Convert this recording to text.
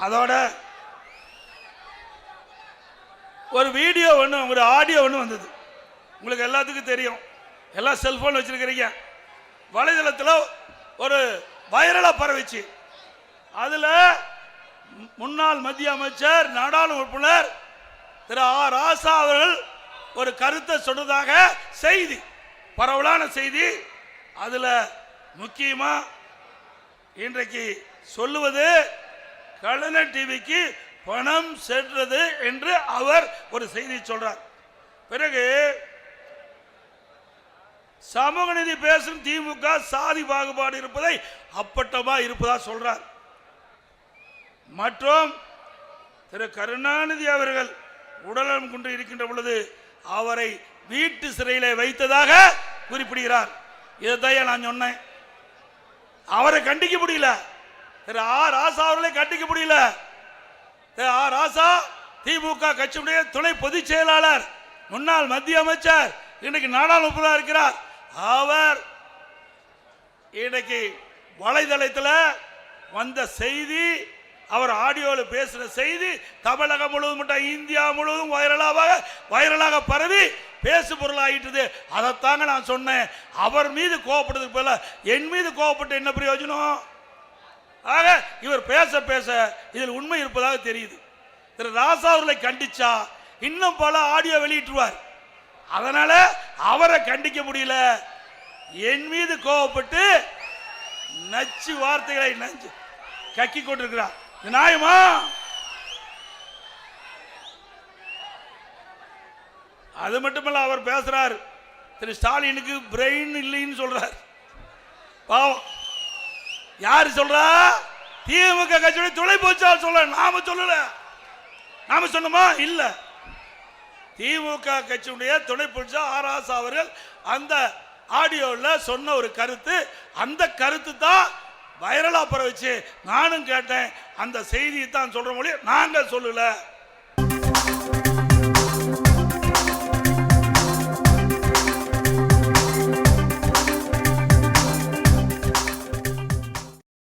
அதோட ஒரு வீடியோ ஒன்று, ஒரு ஆடியோ ஒன்று வந்தது. உங்களுக்கு எல்லாத்துக்கும் தெரியும், எல்லாம் செல்போன் வச்சிருக்கிறீங்க. வலைதளத்தில் ஒரு வைரலா பரவிச்சு. அதில் முன்னாள் மத்திய அமைச்சர் நாடாளுமன்ற உறுப்பினர் திரு ஆர் ராசா அவர்கள் ஒரு கருத்தை சொன்னதாக செய்தி, பரவலான செய்தி. அதில் முக்கியமா இன்றைக்கு சொல்லுவது கலைஞர் டிவிக்கு பணம் சென்றது என்று அவர் ஒரு செய்தி சொல்றார். பிறகு சமூக நீதி பேசும் திமுக சாதி பாகுபாடு இருப்பதை அப்பட்டமா இருப்பதா சொல்றார். மற்றும் திரு கருணாநிதி அவர்கள் உடல்நலம் கொண்டு இருக்கின்ற பொழுது அவரை வீட்டு சிறையில் வைத்ததாக குறிப்பிடுகிறார். இதைத்தான் நான் சொன்னேன். அவரை கண்டிக்க முடியல, திரு ஆர் ராசா அவர்களை கண்டிக்க முடியல. திரு ஆர் ராசா திமுக கட்சியுடைய துணை பொதுச் செயலாளர், முன்னாள் மத்திய அமைச்சர், இன்றைக்கு நாடாளுமன்ற இருக்கிறார். அவர் இன்றைக்கு வலைதளத்தில் வந்த செய்தி, அவர் ஆடியோவில் பேசுகிற செய்தி தமிழகம் முழுவதும் மட்டும் இந்தியா முழுவதும் வைரலாக பரவி பேசு பொருளாகிட்டது. அதைத்தாங்க நான் சொன்னேன். அவர் மீது கோவப்படுறதுக்கு போல என் மீது கோவப்பட்டு என்ன பிரயோஜனம்? ஆக இவர் பேச பேச இதில் உண்மை இருப்பதாக தெரியுது. திரு ராசா அவர்களை கண்டிச்சா இன்னும் பல ஆடியோ வெளியிட்டுருவார். அதனால அவரை கண்டிக்க முடியல. என் மீது கோவப்பட்டு நச்சு வார்த்தைகளை நச்சு கக்கி கொண்டிருக்கிறார். நியாயமா? அது மட்டுமல்ல, அவர் பேசுறார், திரு ஸ்டாலினுக்கு பிரெயின் இல்லைன்னு சொல்றார். பாவம். யாரு சொல்றா? திமுக கட்சியுடைய துணை பொதுச் சொல்ல. நாம சொல்லல. நாம சொன்னோமா? இல்ல. திமுக கட்சியுடைய துணை பொதுச் ஆர் ராசா அவர்கள் அந்த ஆடியோவில் சொன்ன ஒரு கருத்து, அந்த கருத்து தான் வைரலா பரவிச்சு. நானும் கேட்டேன், அந்த செய்தியை தான் சொல்ற மொழி நாங்கள் சொல்லல.